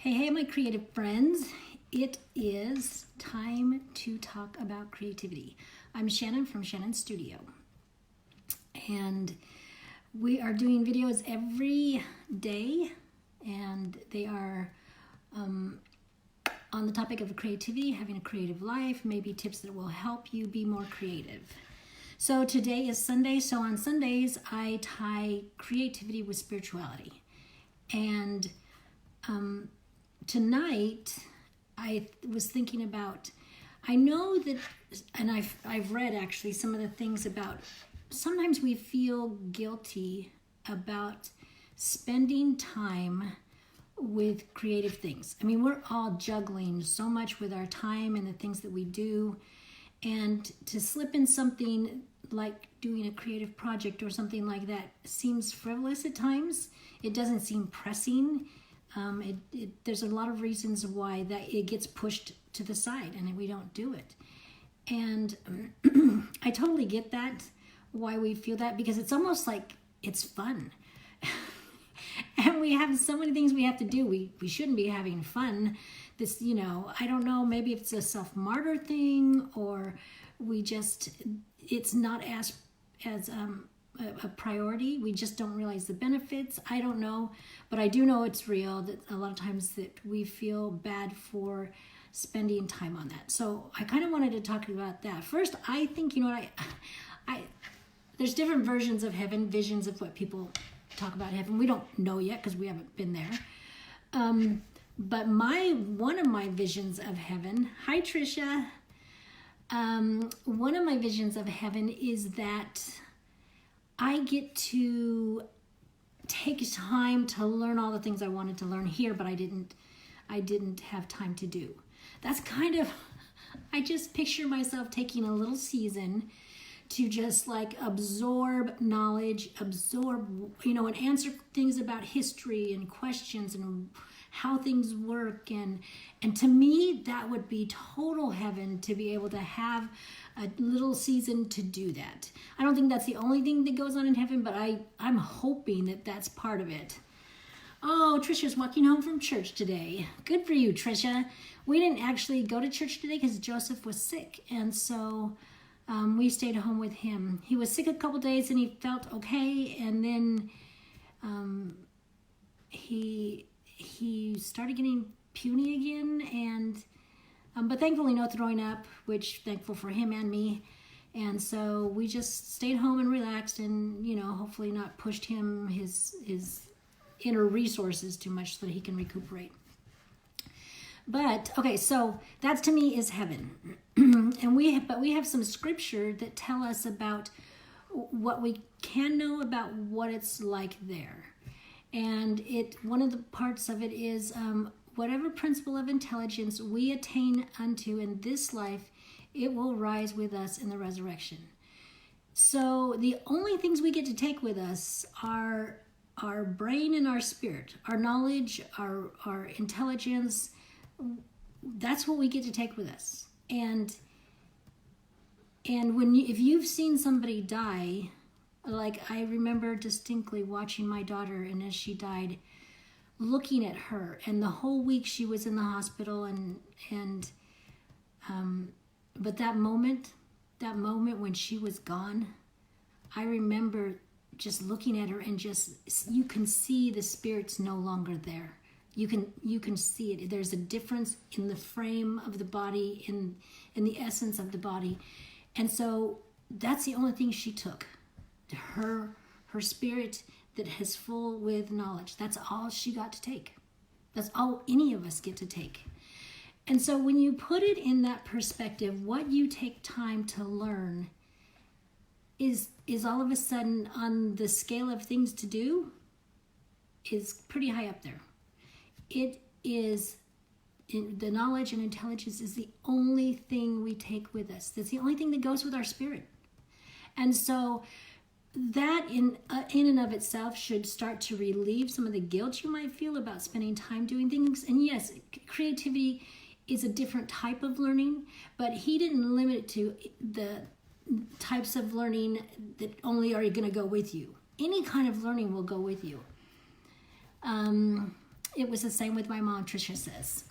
Hey, my creative friends. It is time to talk about creativity. I'm Shannon from Shannon Studio. And we are doing videos every day. And they are on the topic of creativity, having a creative life, maybe tips that will help you be more creative. So today is Sunday. So on Sundays, I tie creativity with spirituality. And tonight, I was thinking about, I know that, and I've read actually some of the things about, sometimes we feel guilty about spending time with creative things. I mean, we're all juggling so much with our time and the things that we do, and to slip in something like doing a creative project or something like that seems frivolous at times. It doesn't seem pressing. There's a lot of reasons why that it gets pushed to the side and we don't do it. And I totally get that, why we feel that, because it's almost like it's fun. And we have so many things we have to do. We shouldn't be having fun. This, I don't know, maybe it's a self-martyr thing, or it's not as a priority. We just don't realize the benefits. I don't know, but I do know it's real that a lot of times that we feel bad for spending time on that. So I kind of wanted to talk about that. First, I think, there's different versions of heaven, visions of what people talk about heaven. We don't know yet because we haven't been there. But one of my visions of heaven, hi Trisha, one of my visions of heaven is that I get to take time to learn all the things I wanted to learn here, but I didn't have time to do. That's kind of, I just picture myself taking a little season to just like absorb knowledge, and answer things about history and questions and how things work. And to me, that would be total heaven to be able to have a little season to do that. I don't think that's the only thing that goes on in heaven, but I'm hoping that that's part of it. Oh, Trisha's walking home from church today. Good for you, Trisha. We didn't actually go to church today because Joseph was sick, and so we stayed home with him. He was sick a couple days and he felt okay, and then he started getting puny again, and but thankfully no throwing up, which thankful for him and me. And so we just stayed home and relaxed, and hopefully not pushed him his inner resources too much so that he can recuperate. But okay, so that to me is heaven. And we have some scripture that tell us about what we can know about what it's like there. And one of the parts of it is whatever principle of intelligence we attain unto in this life, it will rise with us in the resurrection. So the only things we get to take with us are our brain and our spirit, our knowledge, our intelligence. That's what we get to take with us. And if you've seen somebody die, like I remember distinctly watching my daughter, and as she died, looking at her, and the whole week she was in the hospital, but that moment when she was gone, I remember just looking at her, and you can see the spirit's no longer there. You can see it. There's a difference in the frame of the body, in the essence of the body. And so that's the only thing she took. Her spirit that is full with knowledge. That's all she got to take. That's all any of us get to take. And so when you put it in that perspective, what you take time to learn is all of a sudden on the scale of things to do is pretty high up there. It is, the knowledge and intelligence is the only thing we take with us. That's the only thing that goes with our spirit. And so that in and of itself should start to relieve some of the guilt you might feel about spending time doing things. And yes, creativity is a different type of learning, but he didn't limit it to the types of learning that only are going to go with you. Any kind of learning will go with you. it was the same with my mom, Tricia says.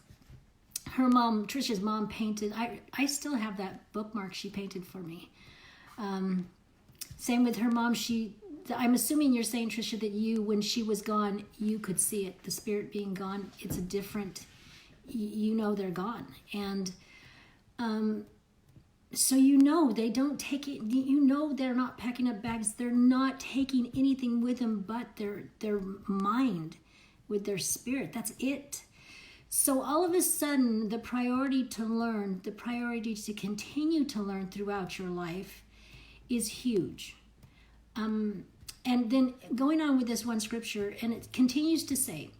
Trisha's mom painted, I still have that bookmark she painted for me. Same with her mom. I'm assuming you're saying, Trisha, that when she was gone, you could see it, the spirit being gone. It's a different, they're gone. And so they don't take it, they're not packing up bags. They're not taking anything with them but their mind with their spirit. That's it. So all of a sudden, the priority to learn, the priority to continue to learn throughout your life is huge. And then going on with this one scripture, and it continues to say,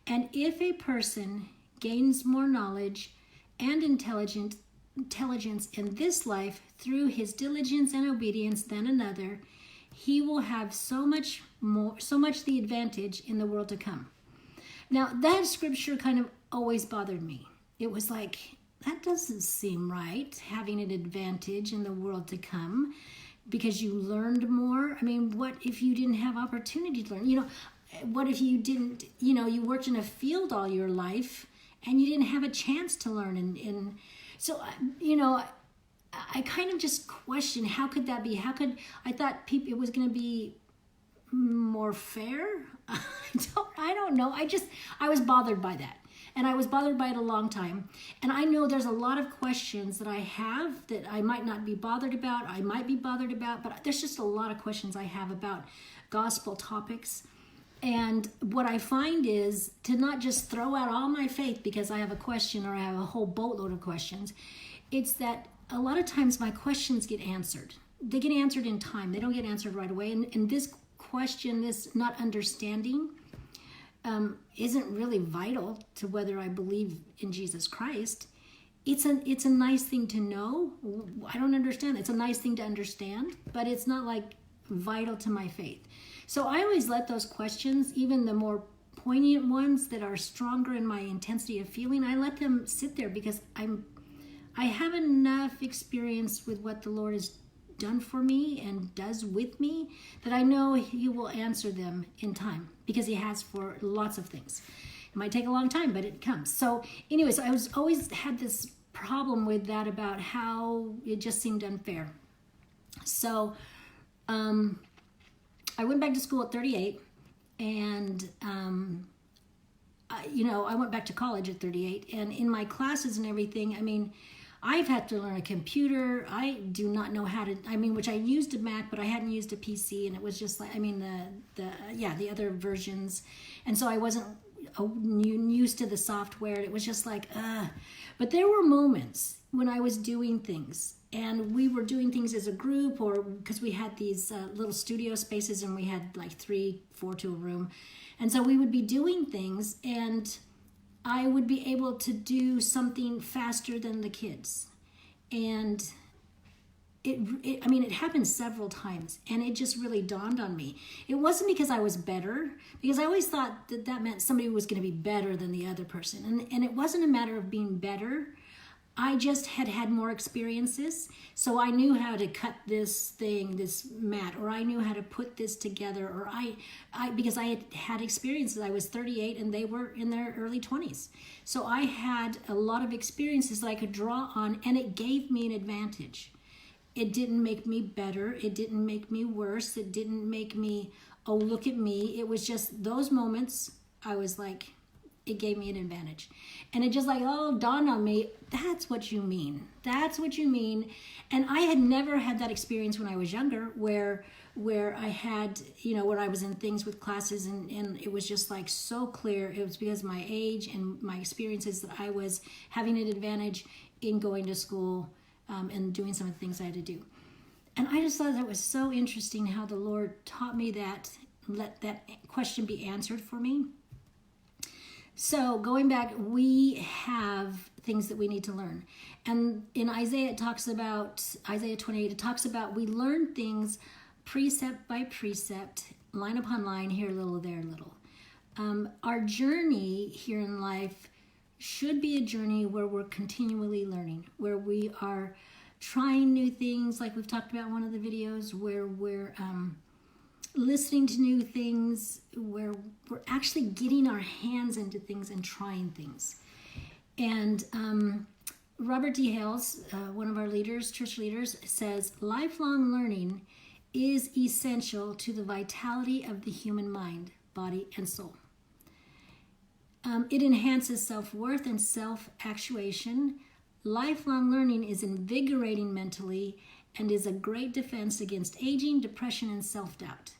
and if a person gains more knowledge and intelligence in this life through his diligence and obedience than another, he will have so much the advantage in the world to come. Now, that scripture kind of always bothered me. It was like, that doesn't seem right, having an advantage in the world to come because you learned more. I mean, what if you didn't have opportunity to learn? What if you didn't, you worked in a field all your life and you didn't have a chance to learn? And so, I kind of just questioned, how could that be? I thought it was going to be more fair? I don't know. I was bothered by that. And I was bothered by it a long time. And I know there's a lot of questions that I have that I might not be bothered about. I might be bothered about, but there's just a lot of questions I have about gospel topics. And what I find is to not just throw out all my faith because I have a question or I have a whole boatload of questions. It's that a lot of times my questions get answered. They get answered in time. They don't get answered right away. And this question, this not understanding, isn't really vital to whether I believe in Jesus Christ. It's a nice thing to know. I don't understand. It's a nice thing to understand, but it's not like vital to my faith. So I always let those questions, even the more poignant ones that are stronger in my intensity of feeling, I let them sit there because I have enough experience with what the Lord has done for me and does with me that I know He will answer them in time because He has for lots of things. It might take a long time, but it comes. So anyways, I always had this problem with that about how it just seemed unfair. So I went back to school at 38 and I went back to college at 38, and in my classes and everything, I've had to learn a computer. I do not know how to, which I used a Mac, but I hadn't used a PC, and it was just like, the other versions. And so I wasn't used to the software. It was just like, But there were moments when I was doing things, and we were doing things as a group, or because we had these little studio spaces, and we had like 3-4 to a room. And so we would be doing things, and I would be able to do something faster than the kids. And it happened several times, and it just really dawned on me. It wasn't because I was better, because I always thought that meant somebody was going to be better than the other person. And it wasn't a matter of being better. I just had more experiences, so I knew how to cut this mat, or I knew how to put this together, or because I had experiences. I was 38 and they were in their early 20s. So I had a lot of experiences that I could draw on, and it gave me an advantage. It didn't make me better. It didn't make me worse. It didn't make me, oh, look at me. It was just those moments I was like, it gave me an advantage. And it just dawned on me, that's what you mean. That's what you mean. And I had never had that experience when I was younger where I had, when I was in things with classes and it was just like so clear. It was because of my age and my experiences that I was having an advantage in going to school and doing some of the things I had to do. And I just thought that was so interesting how the Lord taught me that, let that question be answered for me. So going back, we have things that we need to learn. And in Isaiah 28, it talks about we learn things precept by precept, line upon line, here a little, there a little. Our journey here in life should be a journey where we're continually learning, where we are trying new things, like we've talked about in one of the videos, where we're listening to new things, where we're actually getting our hands into things and trying things. And Robert D. Hales, one of our leaders, church leaders, says lifelong learning is essential to the vitality of the human mind, body, and soul. It enhances self-worth and self-actuation. Lifelong learning is invigorating mentally and is a great defense against aging, depression, and self-doubt.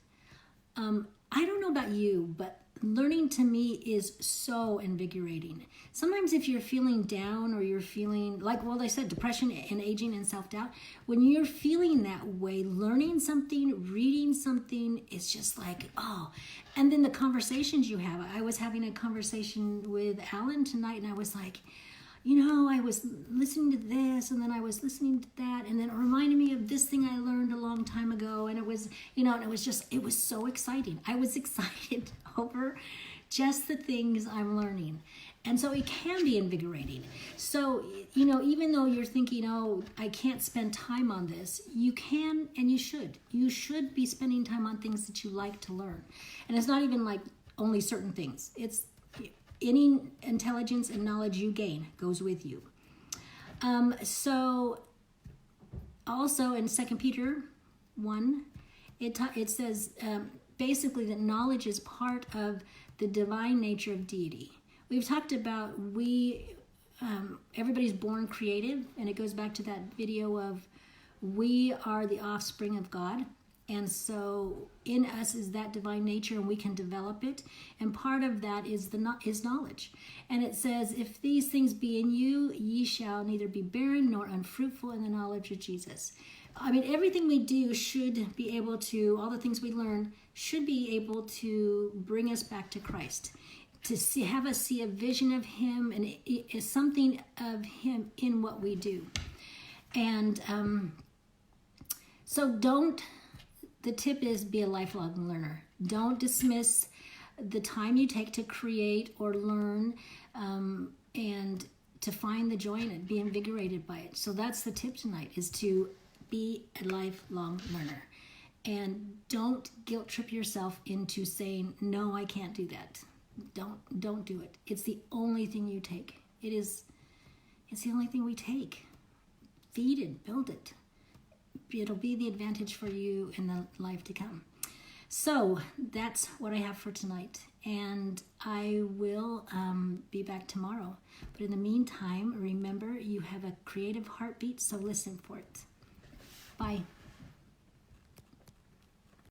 I don't know about you, but learning to me is so invigorating. Sometimes if you're feeling down or you're feeling like, well, I said depression and aging and self-doubt, when you're feeling that way, learning something, reading something, it's just like, oh. And then the conversations you have. I was having a conversation with Alan tonight, and I was like, I was listening to this, and then I was listening to that, and then it reminded me of this thing I learned a long time ago, and it was, it was so exciting. I was excited over just the things I'm learning. And so it can be invigorating. So, even though you're thinking, I can't spend time on this, you can and you should. You should be spending time on things that you like to learn. And it's not even like only certain things. It's any intelligence and knowledge you gain goes with you. So also in 2 Peter 1, it says basically that knowledge is part of the divine nature of deity. We've talked about everybody's born creative, and it goes back to that video of we are the offspring of God. And so in us is that divine nature, and we can develop it. And part of that is knowledge. And it says, if these things be in you, ye shall neither be barren nor unfruitful in the knowledge of Jesus. I mean, everything we do should be able to, all the things we learn, should be able to bring us back to Christ. To have us see a vision of him, and it is something of him in what we do. And so the tip is be a lifelong learner. Don't dismiss the time you take to create or learn, and to find the joy in it, be invigorated by it. So that's the tip tonight, is to be a lifelong learner. And don't guilt trip yourself into saying, no, I can't do that. Don't do it. It's the only thing you take. It's the only thing we take. Feed it, build it. It'll be the advantage for you in the life to come. So that's what I have for tonight. And I will be back tomorrow. But in the meantime, remember, you have a creative heartbeat, so listen for it. Bye.